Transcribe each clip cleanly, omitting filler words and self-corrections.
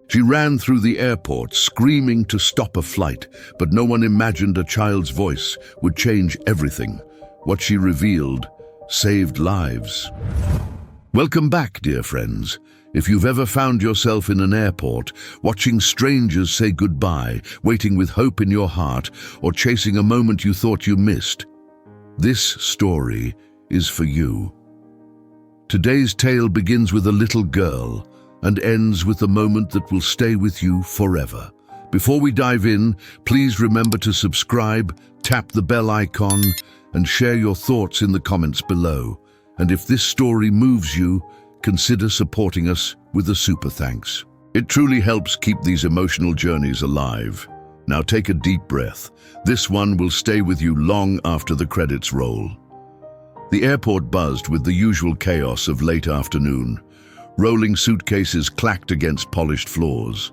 She ran through the airport, screaming to stop a flight, but no one imagined a child's voice would change everything. What she revealed saved lives. Welcome back, dear friends. If you've ever found yourself in an airport, watching strangers say goodbye, waiting with hope in your heart, or chasing a moment you thought you missed, this story is for you. Today's tale begins with a little girl and ends with a moment that will stay with you forever. Before we dive in, please remember to subscribe, tap the bell icon, and share your thoughts in the comments below. And if this story moves you, consider supporting us with a super thanks. It truly helps keep these emotional journeys alive. Now take a deep breath. This one will stay with you long after the credits roll. The airport buzzed with the usual chaos of late afternoon. Rolling suitcases clacked against polished floors.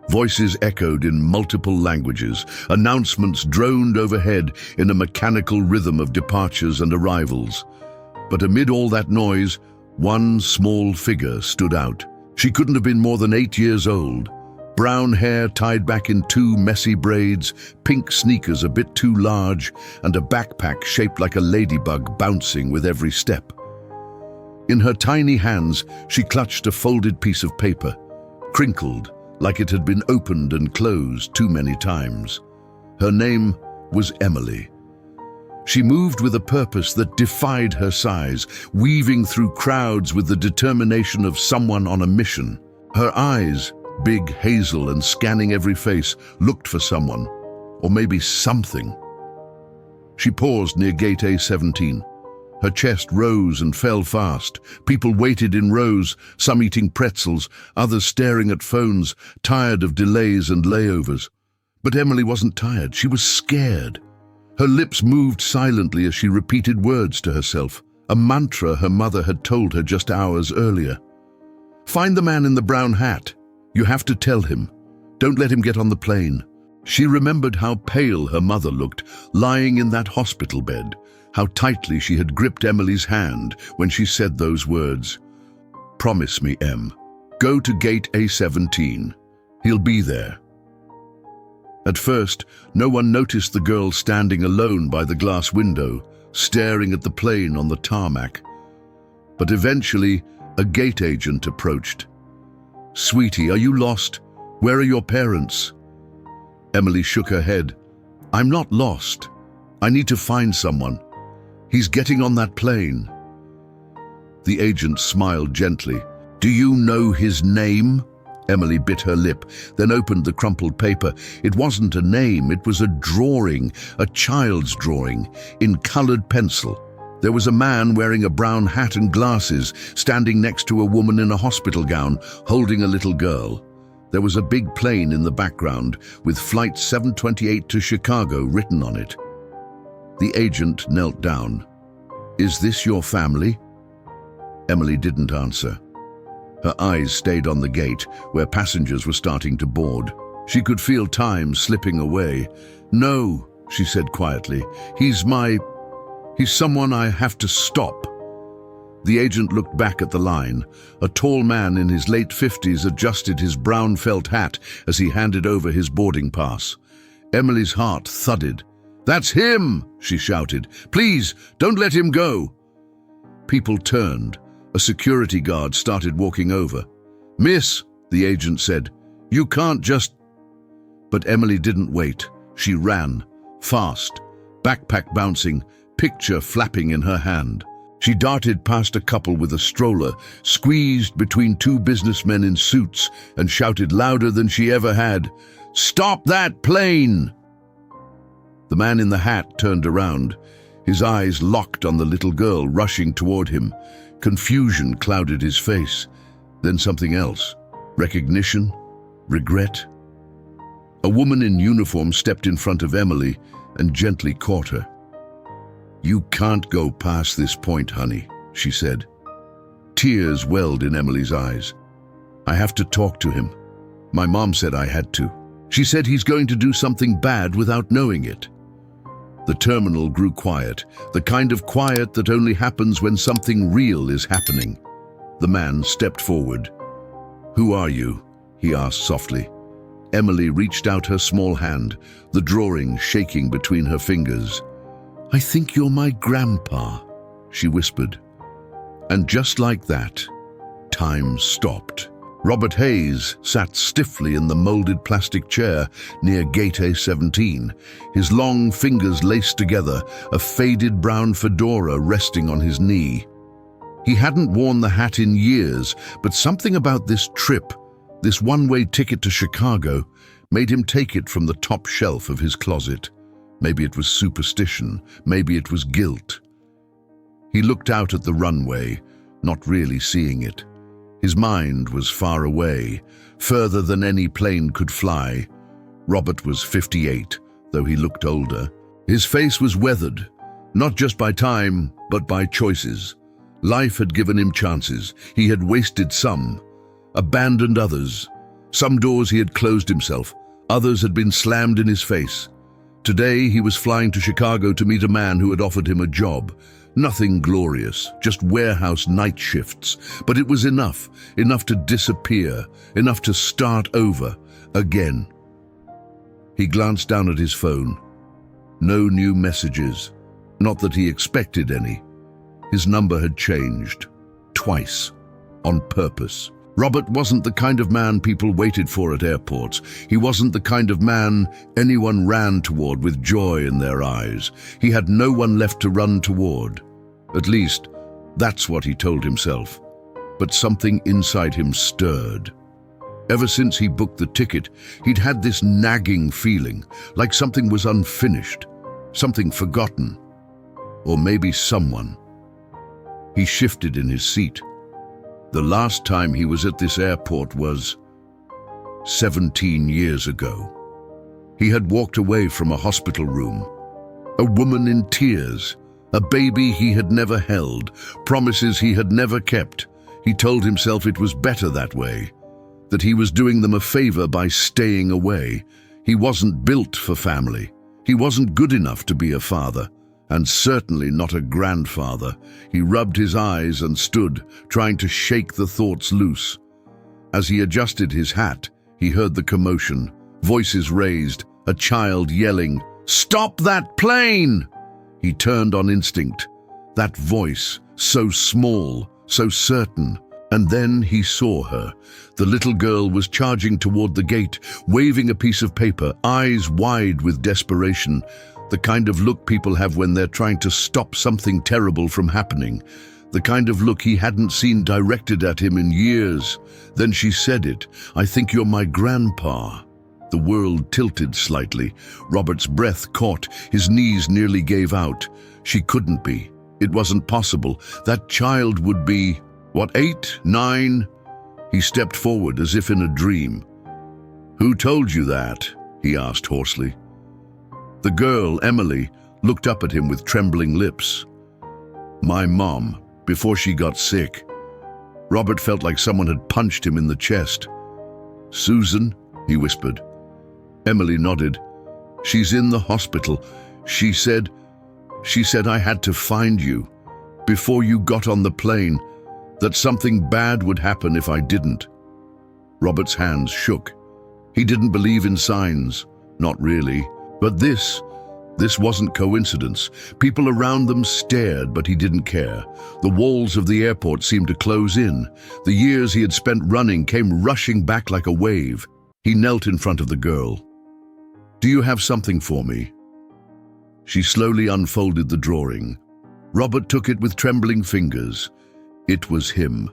Voices echoed in multiple languages. Announcements droned overhead in a mechanical rhythm of departures and arrivals. But amid all that noise, one small figure stood out. She couldn't have been more than 8 years old. Brown hair tied back in two messy braids, pink sneakers a bit too large, and a backpack shaped like a ladybug bouncing with every step. In her tiny hands, she clutched a folded piece of paper, crinkled like it had been opened and closed too many times. Her name was Emily. She moved with a purpose that defied her size, weaving through crowds with the determination of someone on a mission. Her eyes, big, hazel, and scanning every face, looked for someone, or maybe something. She paused near gate A17. Her chest rose and fell fast. People waited in rows, some eating pretzels, others staring at phones, tired of delays and layovers. But Emily wasn't tired. She was scared. Her lips moved silently as she repeated words to herself, a mantra her mother had told her just hours earlier. "Find the man in the brown hat. You have to tell him. Don't let him get on the plane." She remembered how pale her mother looked, lying in that hospital bed, how tightly she had gripped Emily's hand when she said those words. "Promise me, Em. Go to gate A17. He'll be there." At first, no one noticed the girl standing alone by the glass window, staring at the plane on the tarmac. But eventually, a gate agent approached. "Sweetie, are you lost? Where are your parents?" Emily shook her head. "I'm not lost. I need to find someone. He's getting on that plane." The agent smiled gently. "Do you know his name?" Emily bit her lip, then opened the crumpled paper. It wasn't a name, it was a drawing, a child's drawing, in colored pencil. There was a man wearing a brown hat and glasses, standing next to a woman in a hospital gown, holding a little girl. There was a big plane in the background, with Flight 728 to Chicago written on it. The agent knelt down. "Is this your family?" Emily didn't answer. Her eyes stayed on the gate, where passengers were starting to board. She could feel time slipping away. "No," she said quietly. He's someone I have to stop." The agent looked back at the line. A tall man in his late 50s adjusted his brown felt hat as he handed over his boarding pass. Emily's heart thudded. "That's him!" she shouted. "Please, don't let him go." People turned. A security guard started walking over. "Miss," the agent said, "you can't just—" But Emily didn't wait. She ran, fast, backpack bouncing, picture flapping in her hand. She darted past a couple with a stroller, squeezed between two businessmen in suits, and shouted louder than she ever had, "Stop that plane!" The man in the hat turned around, his eyes locked on the little girl rushing toward him. Confusion clouded his face, then something else. Recognition? Regret? A woman in uniform stepped in front of Emily and gently caught her. "You can't go past this point, honey," she said. Tears welled in Emily's eyes. "I have to talk to him. My mom said I had to. She said he's going to do something bad without knowing it." The terminal grew quiet, the kind of quiet that only happens when something real is happening. The man stepped forward. "Who are you?" he asked softly. Emily reached out her small hand, the drawing shaking between her fingers. "I think you're my grandpa," she whispered. And just like that, time stopped. Robert Hayes sat stiffly in the molded plastic chair near Gate A17, his long fingers laced together, a faded brown fedora resting on his knee. He hadn't worn the hat in years, but something about this trip, this one-way ticket to Chicago, made him take it from the top shelf of his closet. Maybe it was superstition, maybe it was guilt. He looked out at the runway, not really seeing it. His mind was far away, further than any plane could fly. Robert was 58, though he looked older. His face was weathered, not just by time, but by choices. Life had given him chances. He had wasted some, abandoned others. Some doors he had closed himself, others had been slammed in his face. Today he was flying to Chicago to meet a man who had offered him a job. Nothing glorious, just warehouse night shifts, but it was enough to disappear, enough to start over, again. He glanced down at his phone. No new messages, not that he expected any. His number had changed, twice, on purpose. Robert wasn't the kind of man people waited for at airports. He wasn't the kind of man anyone ran toward with joy in their eyes. He had no one left to run toward. At least, that's what he told himself. But something inside him stirred. Ever since he booked the ticket, he'd had this nagging feeling, like something was unfinished, something forgotten, or maybe someone. He shifted in his seat. The last time he was at this airport was 17 years ago. He had walked away from a hospital room, a woman in tears, a baby he had never held, promises he had never kept. He told himself it was better that way, that he was doing them a favor by staying away. He wasn't built for family. He wasn't good enough to be a father, and certainly not a grandfather. He rubbed his eyes and stood, trying to shake the thoughts loose. As he adjusted his hat, he heard the commotion, voices raised, a child yelling, "Stop that plane!" He turned on instinct. That voice, so small, so certain. And then he saw her. The little girl was charging toward the gate, waving a piece of paper, eyes wide with desperation. The kind of look people have when they're trying to stop something terrible from happening. The kind of look he hadn't seen directed at him in years. Then she said it, "I think you're my grandpa." The world tilted slightly. Robert's breath caught. His knees nearly gave out. She couldn't be. It wasn't possible. That child would be, 8, 9? He stepped forward as if in a dream. "Who told you that?" he asked hoarsely. The girl, Emily, looked up at him with trembling lips. "My mom, before she got sick." Robert felt like someone had punched him in the chest. "Susan?" he whispered. Emily nodded. "She's in the hospital. She said I had to find you before you got on the plane, that something bad would happen if I didn't." Robert's hands shook. He didn't believe in signs. Not really. But this wasn't coincidence. People around them stared, but he didn't care. The walls of the airport seemed to close in. The years he had spent running came rushing back like a wave. He knelt in front of the girl. "Do you have something for me?" She slowly unfolded the drawing. Robert took it with trembling fingers. It was him,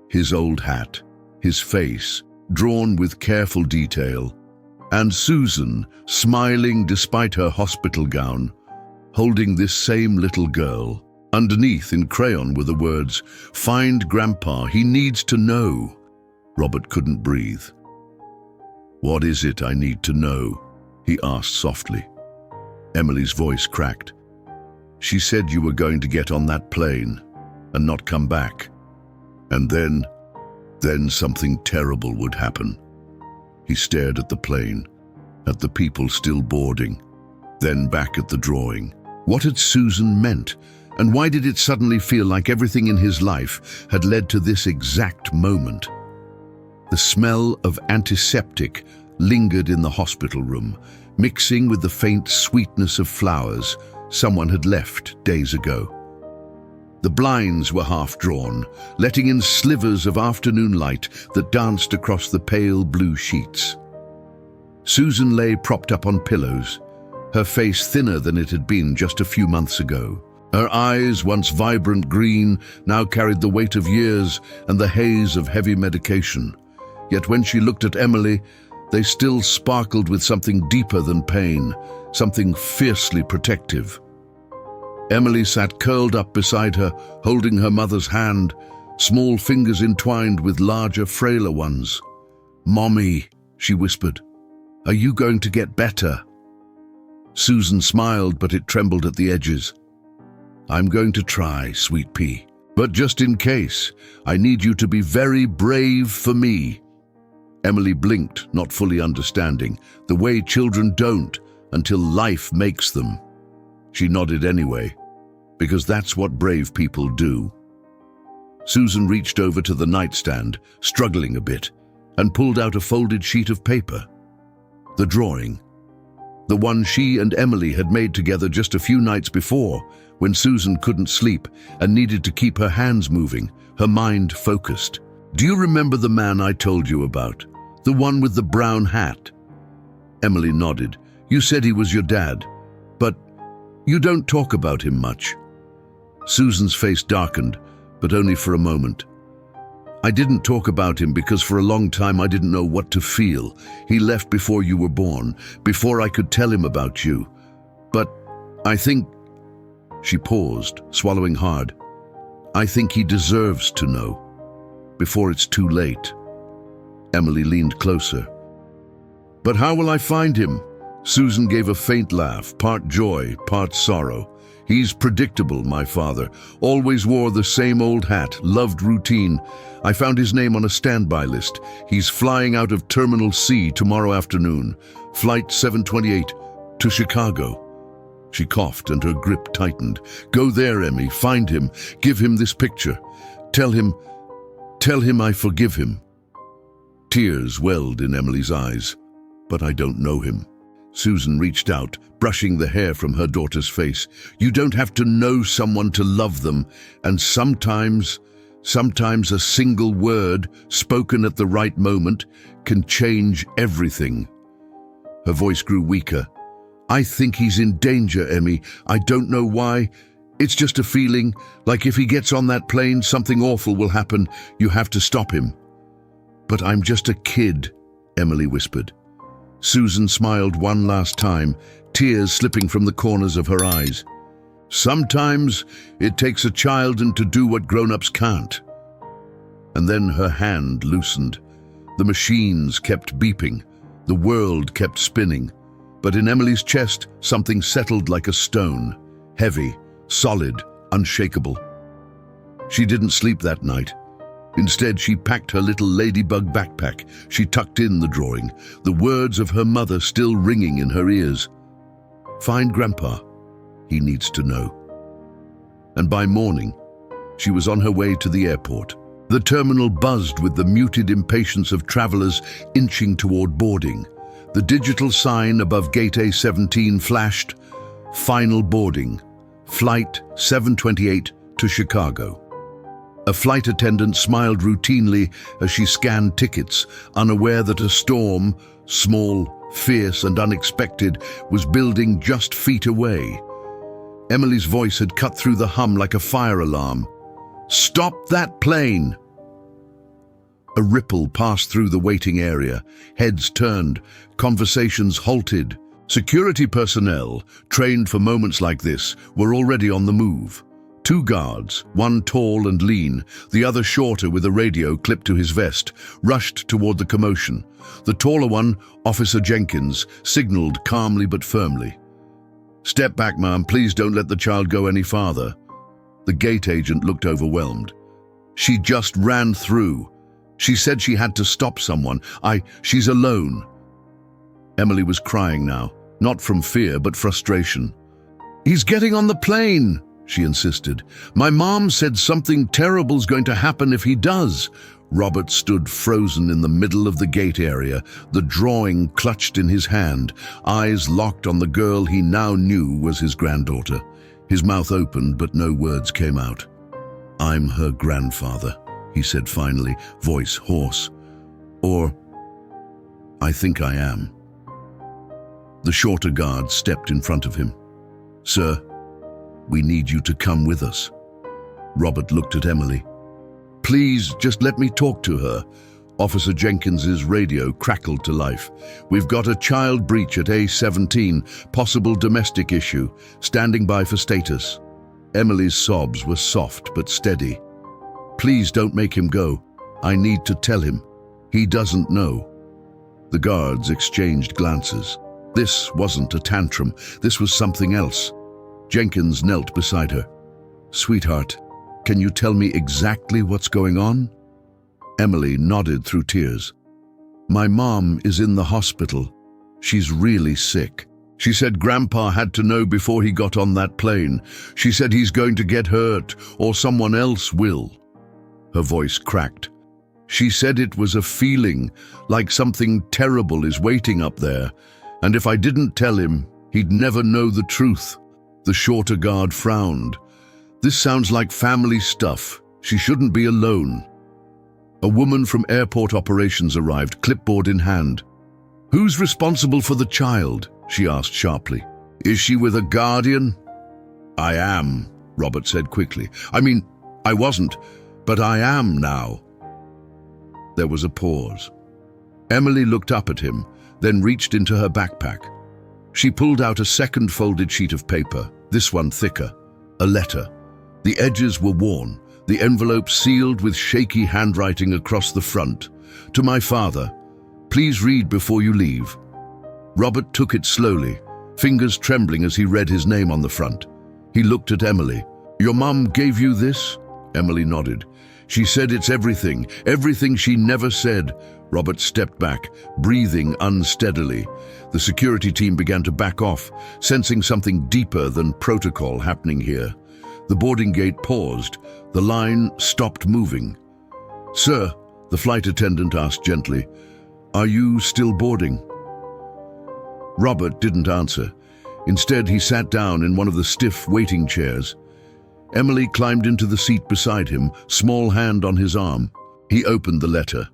his old hat, his face, drawn with careful detail. And Susan, smiling despite her hospital gown, holding this same little girl. Underneath, in crayon, were the words, "Find Grandpa, he needs to know." Robert couldn't breathe. "What is it I need to know?" he asked softly. Emily's voice cracked. "She said you were going to get on that plane and not come back. And then something terrible would happen." He stared at the plane, at the people still boarding, then back at the drawing. What had Susan meant? And why did it suddenly feel like everything in his life had led to this exact moment? The smell of antiseptic lingered in the hospital room, mixing with the faint sweetness of flowers someone had left days ago. The blinds were half drawn, letting in slivers of afternoon light that danced across the pale blue sheets. Susan lay propped up on pillows, her face thinner than it had been just a few months ago. Her eyes, once vibrant green, now carried the weight of years and the haze of heavy medication. Yet when she looked at Emily, they still sparkled with something deeper than pain, something fiercely protective. Emily sat curled up beside her, holding her mother's hand, small fingers entwined with larger, frailer ones. "Mommy," she whispered, "are you going to get better?" Susan smiled, but it trembled at the edges. "I'm going to try, sweet pea. But just in case, I need you to be very brave for me." Emily blinked, not fully understanding, the way children don't until life makes them. She nodded anyway, because that's what brave people do. Susan reached over to the nightstand, struggling a bit, and pulled out a folded sheet of paper. The drawing. The one she and Emily had made together just a few nights before, when Susan couldn't sleep and needed to keep her hands moving, her mind focused. "Do you remember the man I told you about? The one with the brown hat?" Emily nodded. "You said he was your dad, but you don't talk about him much." Susan's face darkened, but only for a moment. "I didn't talk about him because for a long time I didn't know what to feel. He left before you were born, before I could tell him about you. But I think..." She paused, swallowing hard. "I think he deserves to know, before it's too late." Emily leaned closer. "But how will I find him?" Susan gave a faint laugh, part joy, part sorrow. "He's predictable, my father. Always wore the same old hat, loved routine. I found his name on a standby list. He's flying out of Terminal C tomorrow afternoon. Flight 728 to Chicago." She coughed and her grip tightened. "Go there, Emmy. Find him. Give him this picture. Tell him I forgive him." Tears welled in Emily's eyes. "But I don't know him." Susan reached out, brushing the hair from her daughter's face. "You don't have to know someone to love them, and sometimes a single word, spoken at the right moment, can change everything." Her voice grew weaker. "I think he's in danger, Emmy. I don't know why. It's just a feeling, like if he gets on that plane, something awful will happen. You have to stop him." "But I'm just a kid," Emily whispered. Susan smiled one last time, tears slipping from the corners of her eyes. "Sometimes it takes a child to do what grown-ups can't." And then her hand loosened. The machines kept beeping. The world kept spinning. But in Emily's chest, something settled like a stone, heavy, solid, unshakable. She didn't sleep that night. Instead, she packed her little ladybug backpack. She tucked in the drawing, the words of her mother still ringing in her ears. "Find Grandpa. He needs to know." And by morning, she was on her way to the airport. The terminal buzzed with the muted impatience of travelers inching toward boarding. The digital sign above Gate A17 flashed, "Final boarding. Flight 728 to Chicago." A flight attendant smiled routinely as she scanned tickets, unaware that a storm, small, fierce and unexpected, was building just feet away. Emily's voice had cut through the hum like a fire alarm. "Stop that plane!" A ripple passed through the waiting area. Heads turned, conversations halted. Security personnel, trained for moments like this, were already on the move. 2 guards, one tall and lean, the other shorter with a radio clipped to his vest, rushed toward the commotion. The taller one, Officer Jenkins, signaled calmly but firmly. "Step back, ma'am. Please don't let the child go any farther." The gate agent looked overwhelmed. "She just ran through. She said she had to stop someone. She's alone." Emily was crying now, not from fear but frustration. "He's getting on the plane," she insisted. "My mom said something terrible's going to happen if he does. Robert stood frozen in the middle of the gate area, the drawing clutched in his hand, eyes locked on the girl he now knew was his granddaughter. His mouth opened, but no words came out. "I'm her grandfather," he said finally, voice hoarse. "Or, I think I am." The shorter guard stepped in front of him. "Sir, we need you to come with us." Robert looked at Emily. "Please, just let me talk to her." Officer Jenkins's radio crackled to life. "We've got a child breach at A17, possible domestic issue, standing by for status." Emily's sobs were soft but steady. "Please don't make him go. I need to tell him. He doesn't know." The guards exchanged glances. This wasn't a tantrum. This was something else. Jenkins knelt beside her. "Sweetheart, can you tell me exactly what's going on?" Emily nodded through tears. "My mom is in the hospital. She's really sick. She said Grandpa had to know before he got on that plane. She said he's going to get hurt, or someone else will." Her voice cracked. "She said it was a feeling, like something terrible is waiting up there, and if I didn't tell him, he'd never know the truth." The shorter guard frowned. "This sounds like family stuff. She shouldn't be alone." A woman from airport operations arrived, clipboard in hand. "Who's responsible for the child?" she asked sharply. "Is she with a guardian?" "I am," Robert said quickly. I wasn't, but I am now." There was a pause. Emily looked up at him, then reached into her backpack. She pulled out a second folded sheet of paper, this one thicker, a letter. The edges were worn, the envelope sealed with shaky handwriting across the front. "To my father. Please read before you leave." Robert took it slowly, fingers trembling as he read his name on the front. He looked at Emily. "Your mom gave you this?" Emily nodded. "She said it's everything, everything she never said." Robert stepped back, breathing unsteadily. The security team began to back off, sensing something deeper than protocol happening here. The boarding gate paused. The line stopped moving. "Sir," the flight attendant asked gently, "are you still boarding?" Robert didn't answer. Instead, he sat down in one of the stiff waiting chairs. Emily climbed into the seat beside him, small hand on his arm. He opened the letter.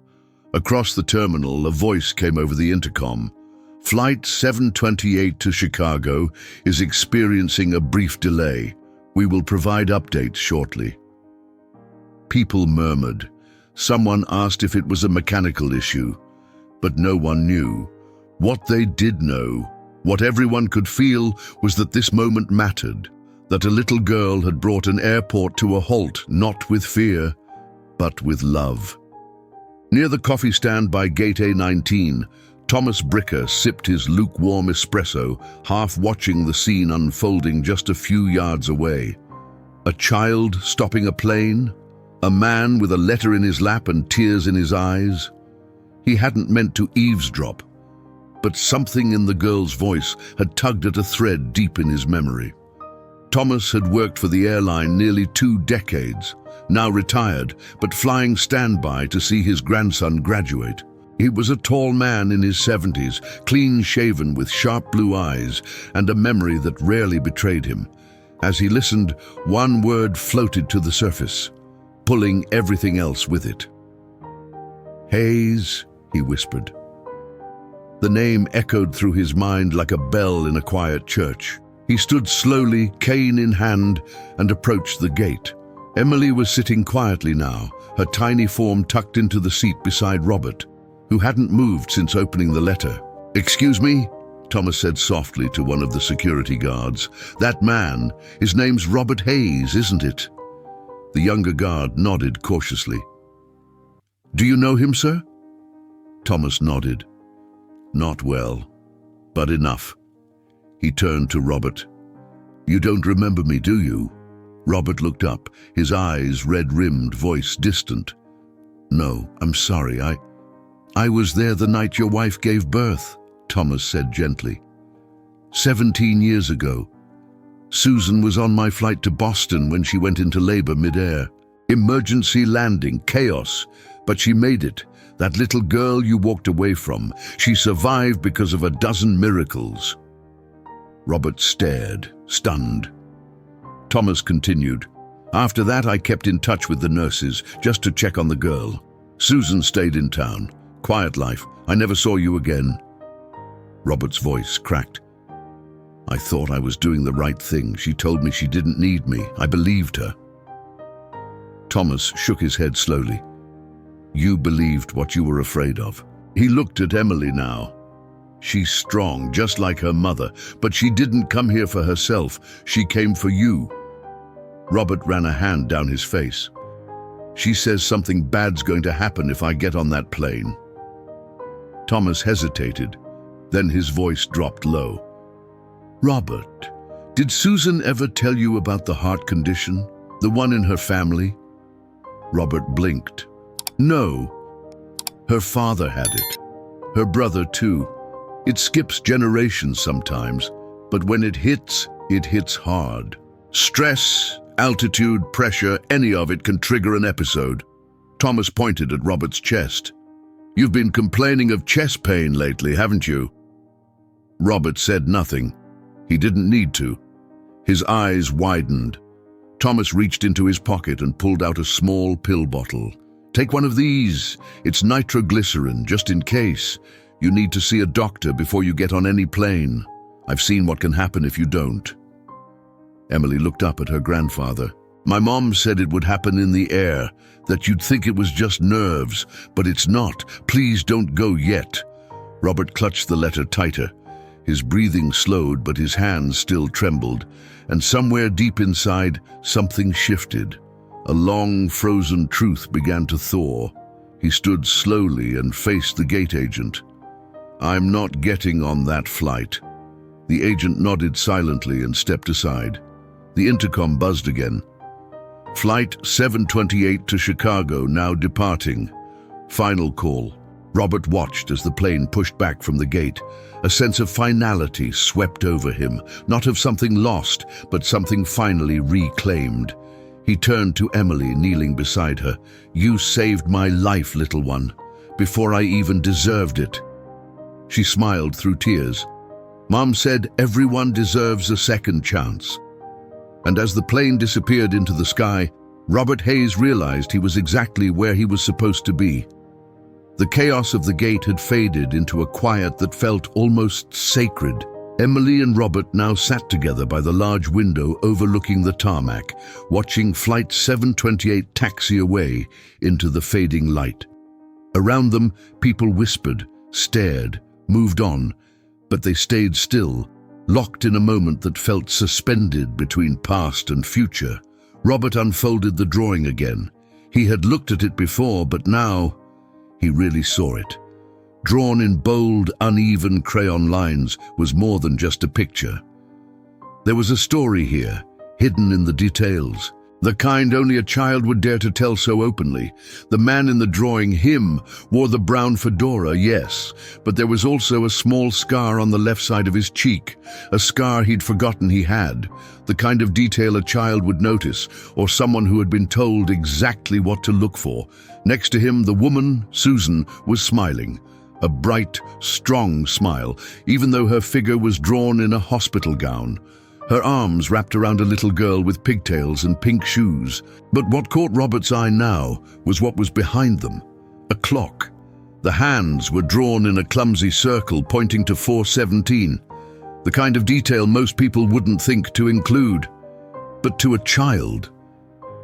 Across the terminal, a voice came over the intercom. "Flight 728 to Chicago is experiencing a brief delay. We will provide updates shortly." People murmured. Someone asked if it was a mechanical issue, but no one knew. What they did know, what everyone could feel, was that this moment mattered, that a little girl had brought an airport to a halt, not with fear, but with love. Near the coffee stand by Gate A19, Thomas Bricker sipped his lukewarm espresso, half watching the scene unfolding just a few yards away. A child stopping a plane? A man with a letter in his lap and tears in his eyes? He hadn't meant to eavesdrop, but something in the girl's voice had tugged at a thread deep in his memory. Thomas had worked for the airline nearly 2 decades, now retired, but flying standby to see his grandson graduate. He was a tall man in his 70s, clean-shaven with sharp blue eyes and a memory that rarely betrayed him. As he listened, one word floated to the surface, pulling everything else with it. "Hayes," he whispered. The name echoed through his mind like a bell in a quiet church. He stood slowly, cane in hand, and approached the gate. Emily was sitting quietly now, her tiny form tucked into the seat beside Robert, who hadn't moved since opening the letter. "Excuse me?" Thomas said softly to one of the security guards. "That man, his name's Robert Hayes, isn't it?" The younger guard nodded cautiously. "Do you know him, sir?" Thomas nodded. "Not well, but enough." He turned to Robert. "You don't remember me, do you?" Robert looked up, his eyes red-rimmed, voice distant. "No, I'm sorry. I was there the night your wife gave birth," Thomas said gently. 17 years ago. Susan was on my flight to Boston when she went into labor mid-air. Emergency landing, chaos, But she made it. That little girl you walked away from, she survived because of a dozen miracles." Robert stared, stunned. Thomas continued, "After that, I kept in touch with the nurses, just to check on the girl. Susan stayed in town. Quiet life. I never saw you again." Robert's voice cracked. "I thought I was doing the right thing. She told me she didn't need me. I believed her." Thomas shook his head slowly. "You believed what you were afraid of." He looked at Emily now. "She's strong, just like her mother, but she didn't come here for herself. She came for you." Robert ran a hand down his face. "She says something bad's going to happen if I get on that plane." Thomas hesitated. Then his voice dropped low. "Robert, did Susan ever tell you about the heart condition? The one in her family?" Robert blinked. "No. Her father had it. Her brother too. It skips generations sometimes, but when it hits hard. Stress, altitude, pressure, any of it can trigger an episode." Thomas pointed at Robert's chest. "You've been complaining of chest pain lately, haven't you?" Robert said nothing. He didn't need to. His eyes widened. Thomas reached into his pocket and pulled out a small pill bottle. "Take one of these. It's nitroglycerin, just in case. You need to see a doctor before you get on any plane. I've seen what can happen if you don't." Emily looked up at her grandfather. "My mom said it would happen in the air, that you'd think it was just nerves, but it's not. Please don't go yet." Robert clutched the letter tighter. His breathing slowed, but his hands still trembled, and somewhere deep inside, something shifted. A long, frozen truth began to thaw. He stood slowly and faced the gate agent. "I'm not getting on that flight." The agent nodded silently and stepped aside. The intercom buzzed again. "Flight 728 to Chicago, now departing. Final call." Robert watched as the plane pushed back from the gate. A sense of finality swept over him, not of something lost, but something finally reclaimed. He turned to Emily, kneeling beside her. "You saved my life, little one, before I even deserved it." She smiled through tears. "Mom said everyone deserves a second chance." And as the plane disappeared into the sky, Robert Hayes realized he was exactly where he was supposed to be. The chaos of the gate had faded into a quiet that felt almost sacred. Emily and Robert now sat together by the large window overlooking the tarmac, watching Flight 728 taxi away into the fading light. Around them, people whispered, stared, moved on, but they stayed still, locked in a moment that felt suspended between past and future. Robert unfolded the drawing again. He had looked at it before, but now he really saw it. Drawn in bold, uneven crayon lines was more than just a picture. There was a story here, hidden in the details, the kind only a child would dare to tell so openly. The man in the drawing, him, wore the brown fedora, yes, but there was also a small scar on the left side of his cheek, a scar he'd forgotten he had, the kind of detail a child would notice, or someone who had been told exactly what to look for. Next to him, the woman, Susan, was smiling. A bright, strong smile, even though her figure was drawn in a hospital gown. Her arms wrapped around a little girl with pigtails and pink shoes. But what caught Robert's eye now was what was behind them. A clock. The hands were drawn in a clumsy circle pointing to 4:17, the kind of detail most people wouldn't think to include. But to a child,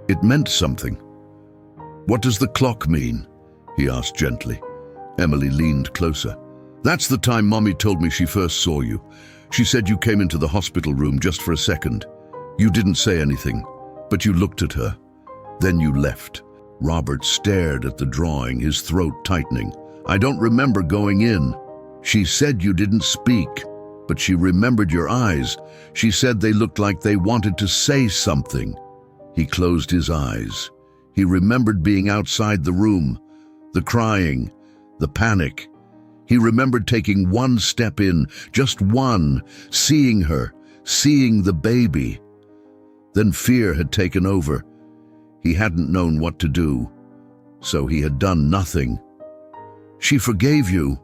it meant something. "What does the clock mean?" he asked gently. Emily leaned closer. "That's the time Mommy told me she first saw you. She said you came into the hospital room just for a second. You didn't say anything, but you looked at her. Then you left." Robert stared at the drawing, his throat tightening. "I don't remember going in. She said you didn't speak, but she remembered your eyes. She said they looked like they wanted to say something." He closed his eyes. He remembered being outside the room, the crying, the panic. He remembered taking one step in, just one, seeing her, seeing the baby. Then fear had taken over. He hadn't known what to do. So he had done nothing. "She forgave you,"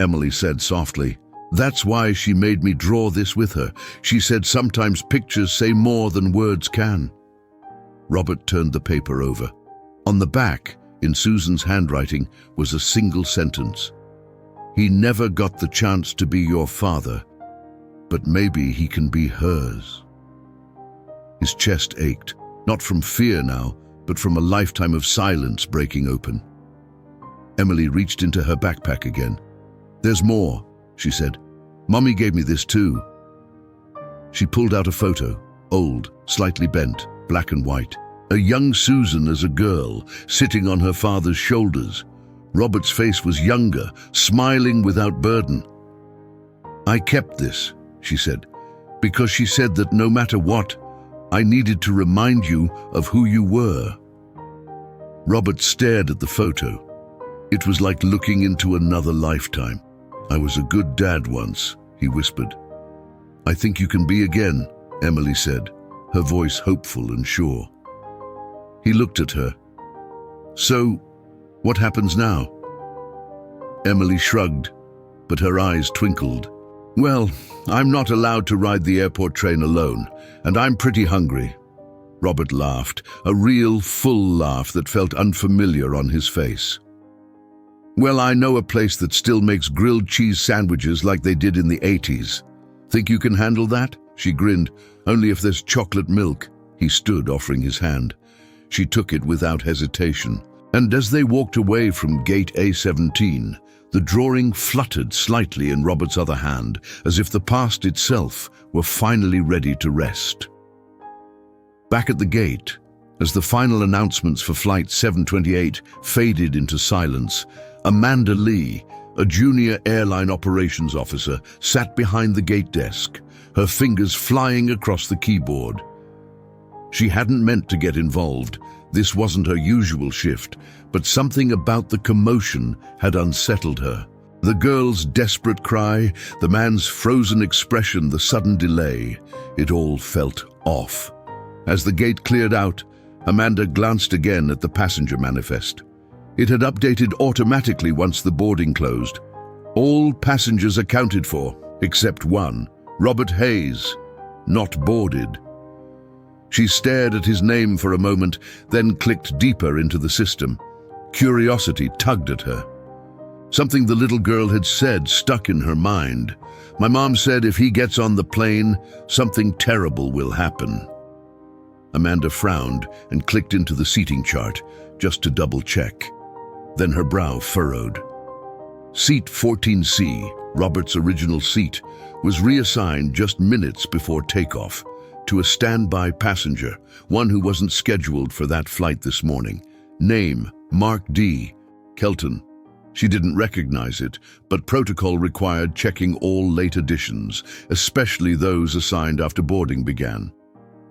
Emily said softly. "That's why she made me draw this with her. She said sometimes pictures say more than words can." Robert turned the paper over. On the back, in Susan's handwriting, was a single sentence. "He never got the chance to be your father, but maybe he can be hers." His chest ached, not from fear now, but from a lifetime of silence breaking open. Emily reached into her backpack again. "There's more," she said. "Mommy gave me this too." She pulled out a photo, old, slightly bent, black and white. A young Susan as a girl, sitting on her father's shoulders. Robert's face was younger, smiling without burden. "I kept this," she said, "because she said that no matter what, I needed to remind you of who you were." Robert stared at the photo. It was like looking into another lifetime. "I was a good dad once," he whispered. "I think you can be again," Emily said, her voice hopeful and sure. He looked at her. "So, what happens now?" Emily shrugged, but her eyes twinkled. "Well, I'm not allowed to ride the airport train alone, and I'm pretty hungry." Robert laughed, a real, full laugh that felt unfamiliar on his face. "Well, I know a place that still makes grilled cheese sandwiches like they did in the 80s. Think you can handle that?" She grinned. "Only if there's chocolate milk." He stood, offering his hand. She took it without hesitation, and as they walked away from gate A17, the drawing fluttered slightly in Robert's other hand, as if the past itself were finally ready to rest. Back at the gate, as the final announcements for Flight 728 faded into silence, Amanda Lee, a junior airline operations officer, sat behind the gate desk, her fingers flying across the keyboard. She hadn't meant to get involved. This wasn't her usual shift, but something about the commotion had unsettled her. The girl's desperate cry, the man's frozen expression, the sudden delay, it all felt off. As the gate cleared out, Amanda glanced again at the passenger manifest. It had updated automatically once the boarding closed. All passengers accounted for, except one, Robert Hayes, not boarded. She stared at his name for a moment, then clicked deeper into the system. Curiosity tugged at her. Something the little girl had said stuck in her mind. "My mom said if he gets on the plane, something terrible will happen." Amanda frowned and clicked into the seating chart, just to double-check. Then her brow furrowed. Seat 14C, Robert's original seat, was reassigned just minutes before takeoff to a standby passenger, one who wasn't scheduled for that flight this morning. Name, Mark D. Kelton. She didn't recognize it, but protocol required checking all late additions, especially those assigned after boarding began.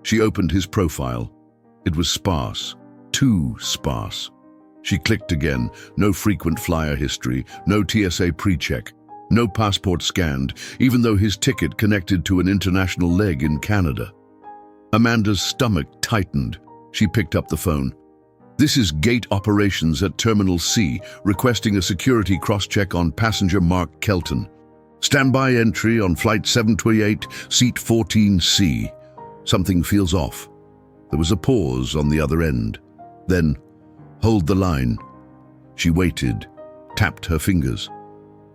She opened his profile. It was sparse, too sparse. She clicked again. No frequent flyer history, no TSA pre-check, no passport scanned, even though his ticket connected to an international leg in Canada. Amanda's stomach tightened. She picked up the phone. "This is Gate Operations at Terminal C, requesting a security cross-check on passenger Mark Kelton. Standby entry on Flight 728, Seat 14C. Something feels off." There was a pause on the other end. Then, "Hold the line." She waited, tapped her fingers.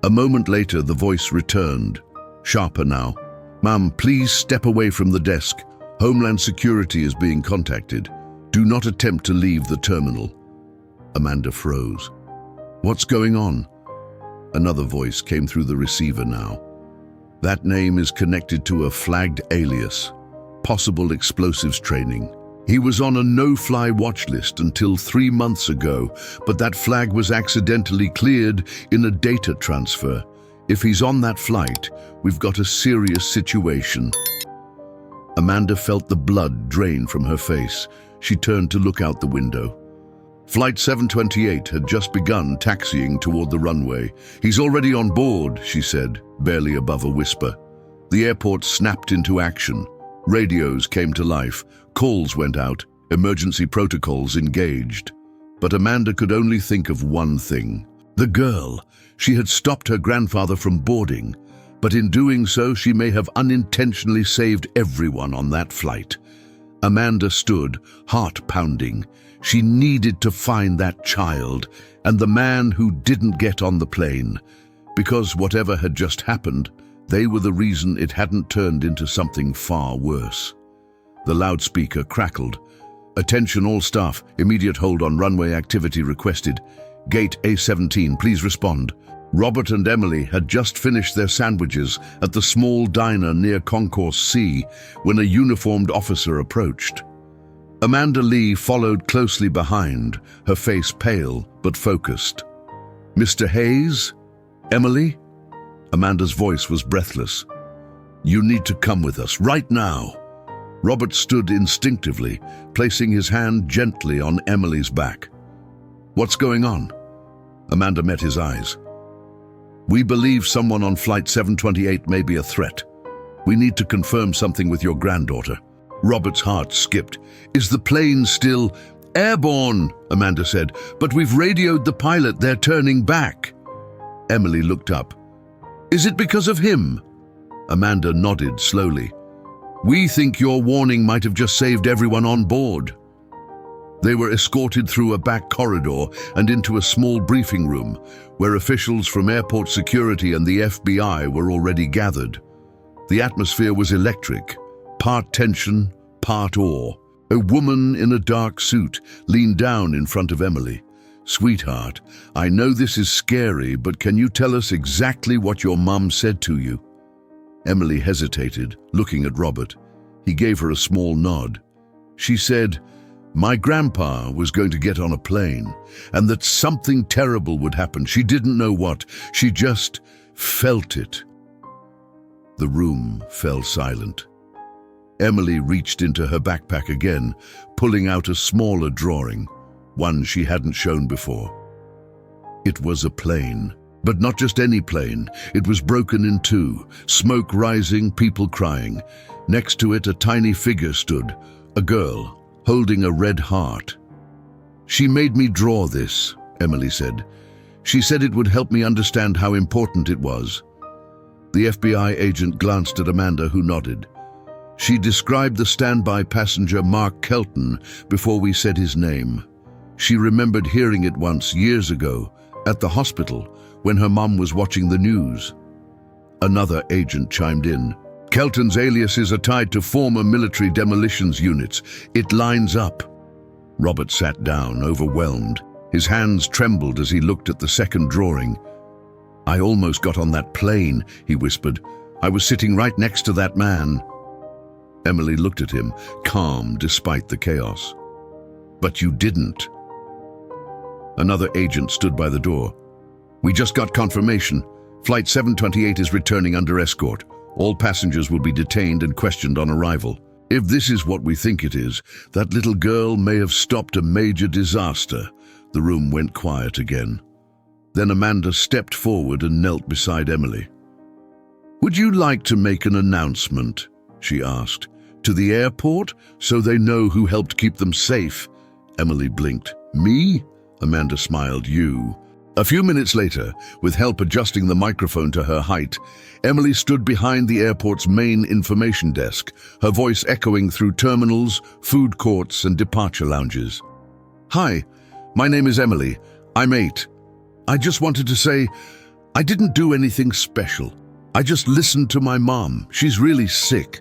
A moment later, the voice returned, sharper now. "Ma'am, please step away from the desk. Homeland Security is being contacted. Do not attempt to leave the terminal." Amanda froze. "What's going on?" Another voice came through the receiver now. "That name is connected to a flagged alias. Possible explosives training. He was on a no-fly watch list until 3 months ago, but that flag was accidentally cleared in a data transfer. If he's on that flight, we've got a serious situation." Amanda felt the blood drain from her face. She turned to look out the window. Flight 728 had just begun taxiing toward the runway. "He's already on board," she said, barely above a whisper. The airport snapped into action. Radios came to life. Calls went out. Emergency protocols engaged. But Amanda could only think of one thing. The girl. She had stopped her grandfather from boarding, but in doing so, she may have unintentionally saved everyone on that flight. Amanda stood, heart pounding. She needed to find that child and the man who didn't get on the plane, because whatever had just happened, they were the reason it hadn't turned into something far worse. The loudspeaker crackled. "Attention all staff, immediate hold on runway activity requested. Gate A17, please respond." Robert and Emily had just finished their sandwiches at the small diner near Concourse C when a uniformed officer approached. Amanda Lee followed closely behind, her face pale but focused. "Mr. Hayes? Emily?" Amanda's voice was breathless. "You need to come with us, right now." Robert stood instinctively, placing his hand gently on Emily's back. "What's going on?" Amanda met his eyes. "We believe someone on Flight 728 may be a threat. We need to confirm something with your granddaughter." Robert's heart skipped. "Is the plane still airborne?" Amanda said. "But we've radioed the pilot. They're turning back." Emily looked up. "Is it because of him?" Amanda nodded slowly. "We think your warning might have just saved everyone on board." They were escorted through a back corridor and into a small briefing room, where officials from airport security and the FBI were already gathered. The atmosphere was electric, part tension, part awe. A woman in a dark suit leaned down in front of Emily. "Sweetheart, I know this is scary, but can you tell us exactly what your mum said to you?" Emily hesitated, looking at Robert. He gave her a small nod. "She said, my grandpa was going to get on a plane, and that something terrible would happen. She didn't know what. She just felt it." The room fell silent. Emily reached into her backpack again, pulling out a smaller drawing, one she hadn't shown before. It was a plane, but not just any plane. It was broken in two, smoke rising, people crying. Next to it, a tiny figure stood, a girl, holding a red heart. "She made me draw this," Emily said. "She said it would help me understand how important it was." The FBI agent glanced at Amanda, who nodded. "She described the standby passenger Mark Kelton before we said his name. She remembered hearing it once, years ago, at the hospital, when her mum was watching the news." Another agent chimed in. "Kelton's aliases are tied to former military demolitions units. It lines up." Robert sat down, overwhelmed. His hands trembled as he looked at the second drawing. "I almost got on that plane," he whispered. "I was sitting right next to that man." Emily looked at him, calm despite the chaos. "But you didn't." Another agent stood by the door. "We just got confirmation. Flight 728 is returning under escort. All passengers will be detained and questioned on arrival. If this is what we think it is, that little girl may have stopped a major disaster." The room went quiet again. Then Amanda stepped forward and knelt beside Emily. "Would you like to make an announcement?" she asked. "To the airport, so they know who helped keep them safe?" Emily blinked. "Me?" Amanda smiled. "You." A few minutes later, with help adjusting the microphone to her height, Emily stood behind the airport's main information desk, her voice echoing through terminals, food courts, and departure lounges. "Hi, my name is Emily. I'm 8. I just wanted to say, I didn't do anything special. I just listened to my mom. She's really sick.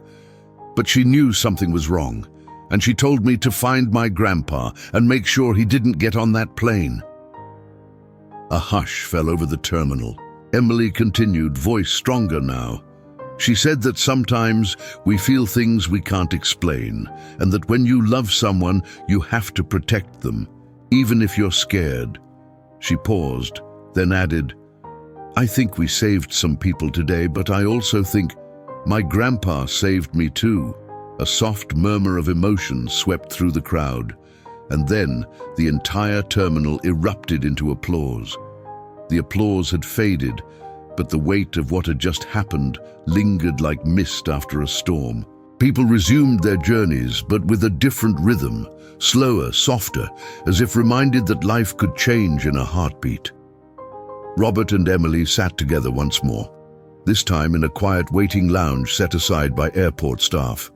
But she knew something was wrong, and she told me to find my grandpa and make sure he didn't get on that plane." A hush fell over the terminal. Emily continued, voice stronger now. She said that sometimes we feel things we can't explain, and that when you love someone, you have to protect them, even if you're scared. She paused, then added, "I think we saved some people today, but I also think my grandpa saved me too." A soft murmur of emotion swept through the crowd, and then the entire terminal erupted into applause. The applause had faded, but the weight of what had just happened lingered like mist after a storm. People resumed their journeys, but with a different rhythm, slower, softer, as if reminded that life could change in a heartbeat. Robert and Emily sat together once more, this time in a quiet waiting lounge set aside by airport staff.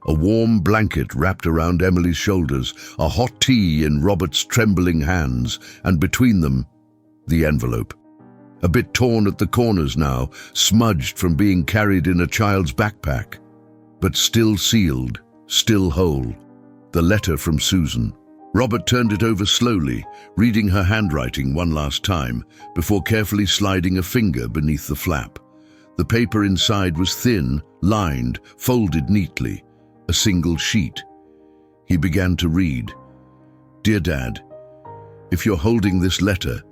A warm blanket wrapped around Emily's shoulders, a hot tea in Robert's trembling hands, and between them, the envelope. A bit torn at the corners now, smudged from being carried in a child's backpack, but still sealed, still whole. The letter from Susan. Robert turned it over slowly, reading her handwriting one last time, before carefully sliding a finger beneath the flap. The paper inside was thin, lined, folded neatly, a single sheet. He began to read. "Dear Dad, if you're holding this letter,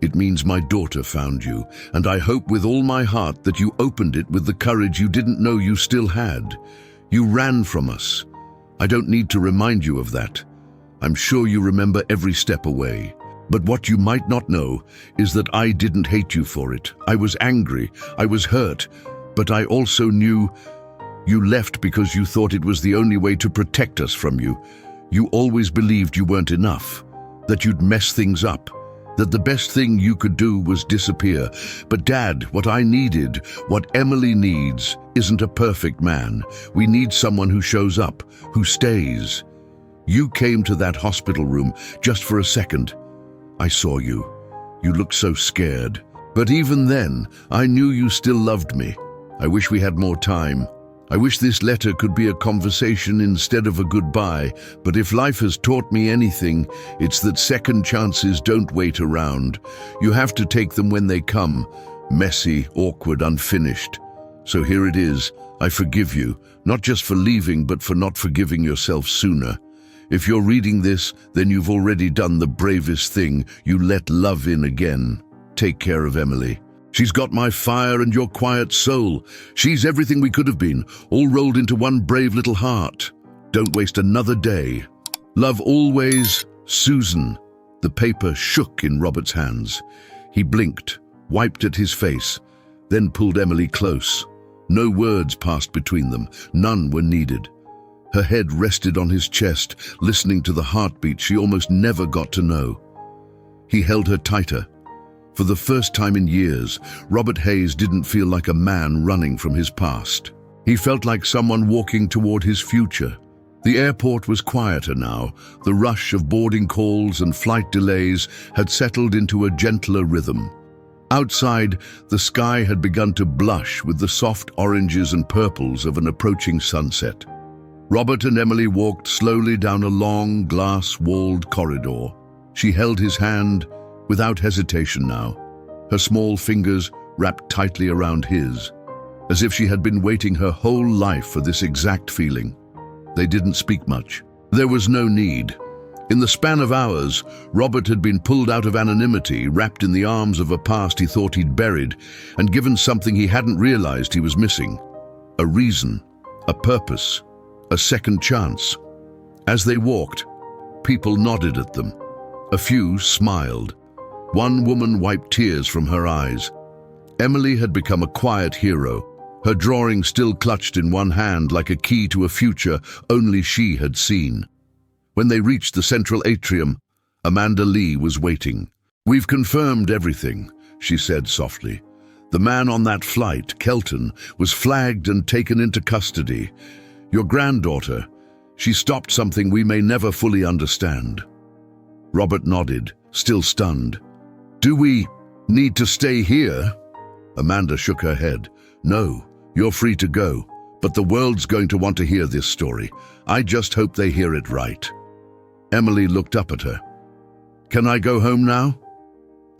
it means my daughter found you, and I hope with all my heart that you opened it with the courage you didn't know you still had. You ran from us. I don't need to remind you of that. I'm sure you remember every step away. But what you might not know is that I didn't hate you for it. I was angry, I was hurt, but I also knew you left because you thought it was the only way to protect us from you. You always believed you weren't enough, that you'd mess things up, that the best thing you could do was disappear. But Dad, what I needed, what Emily needs, isn't a perfect man. We need someone who shows up, who stays. You came to that hospital room just for a second. I saw you. You looked so scared. But even then, I knew you still loved me. I wish we had more time. I wish this letter could be a conversation instead of a goodbye, but if life has taught me anything, it's that second chances don't wait around. You have to take them when they come, messy, awkward, unfinished. So here it is. I forgive you, not just for leaving, but for not forgiving yourself sooner. If you're reading this, then you've already done the bravest thing. You let love in again. Take care of Emily. She's got my fire and your quiet soul. She's everything we could have been, all rolled into one brave little heart. Don't waste another day. Love always, Susan. The paper shook in Robert's hands. He blinked, wiped at his face, then pulled Emily close. No words passed between them. None were needed. Her head rested on his chest, listening to the heartbeat she almost never got to know. He held her tighter. For the first time in years, Robert Hayes didn't feel like a man running from his past. He felt like someone walking toward his future. The airport was quieter now. The rush of boarding calls and flight delays had settled into a gentler rhythm. Outside, the sky had begun to blush with the soft oranges and purples of an approaching sunset. Robert and Emily walked slowly down a long, glass-walled corridor. She held his hand without hesitation now, her small fingers wrapped tightly around his, as if she had been waiting her whole life for this exact feeling. They didn't speak much. There was no need. In the span of hours, Robert had been pulled out of anonymity, wrapped in the arms of a past he thought he'd buried, and given something he hadn't realized he was missing. A reason, a purpose, a second chance. As they walked, people nodded at them. A few smiled. One woman wiped tears from her eyes. Emily had become a quiet hero, her drawing still clutched in one hand like a key to a future only she had seen. When they reached the central atrium, Amanda Lee was waiting. "We've confirmed everything," she said softly. "The man on that flight, Kelton, was flagged and taken into custody. Your granddaughter, she stopped something we may never fully understand." Robert nodded, still stunned. "Do we need to stay here?" Amanda shook her head. "No, you're free to go, but the world's going to want to hear this story. I just hope they hear it right." Emily looked up at her. "Can I go home now?"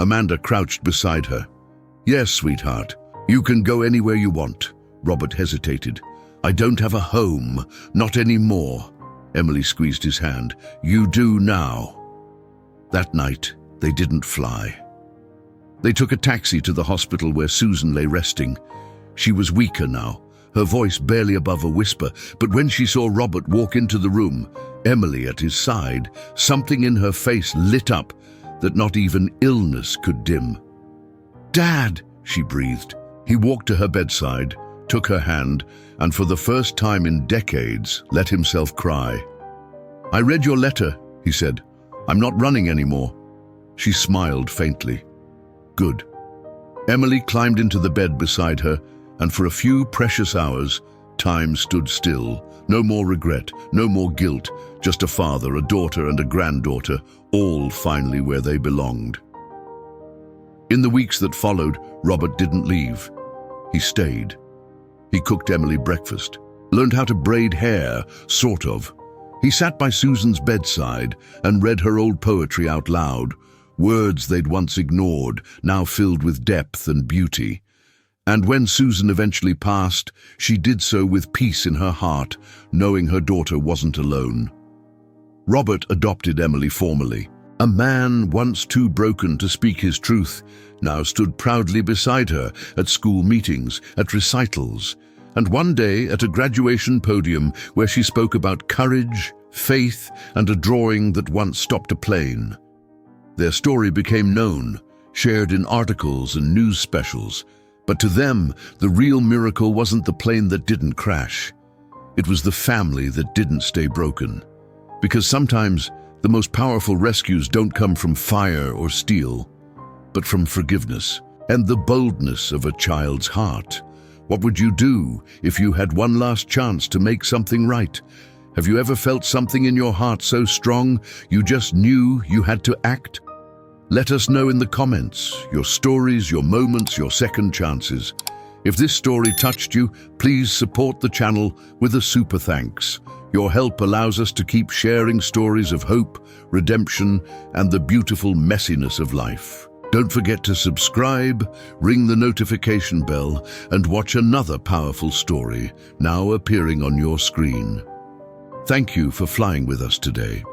Amanda crouched beside her. "Yes, sweetheart. You can go anywhere you want." Robert hesitated. "I don't have a home, not anymore." Emily squeezed his hand. "You do now." That night, they didn't fly. They took a taxi to the hospital where Susan lay resting. She was weaker now, her voice barely above a whisper, but when she saw Robert walk into the room, Emily at his side, something in her face lit up that not even illness could dim. "Dad," she breathed. He walked to her bedside, took her hand, and for the first time in decades, let himself cry. "I read your letter," he said. "I'm not running anymore." She smiled faintly. "Good." Emily climbed into the bed beside her, and for a few precious hours, time stood still. No more regret, no more guilt, just a father, a daughter, and a granddaughter, all finally where they belonged. In the weeks that followed, Robert didn't leave. He stayed. He cooked Emily breakfast, learned how to braid hair, sort of. He sat by Susan's bedside and read her old poetry out loud, words they'd once ignored, now filled with depth and beauty. And when Susan eventually passed, she did so with peace in her heart, knowing her daughter wasn't alone. Robert adopted Emily formally. A man once too broken to speak his truth now stood proudly beside her at school meetings, at recitals, and one day at a graduation podium where she spoke about courage, faith, and a drawing that once stopped a plane. Their story became known, shared in articles and news specials, but to them, the real miracle wasn't the plane that didn't crash. It was the family that didn't stay broken. Because sometimes, the most powerful rescues don't come from fire or steel, but from forgiveness and the boldness of a child's heart. What would you do if you had one last chance to make something right? Have you ever felt something in your heart so strong you just knew you had to act? Let us know in the comments, your stories, your moments, your second chances. If this story touched you, please support the channel with a super thanks. Your help allows us to keep sharing stories of hope, redemption, and the beautiful messiness of life. Don't forget to subscribe, ring the notification bell, and watch another powerful story now appearing on your screen. Thank you for flying with us today.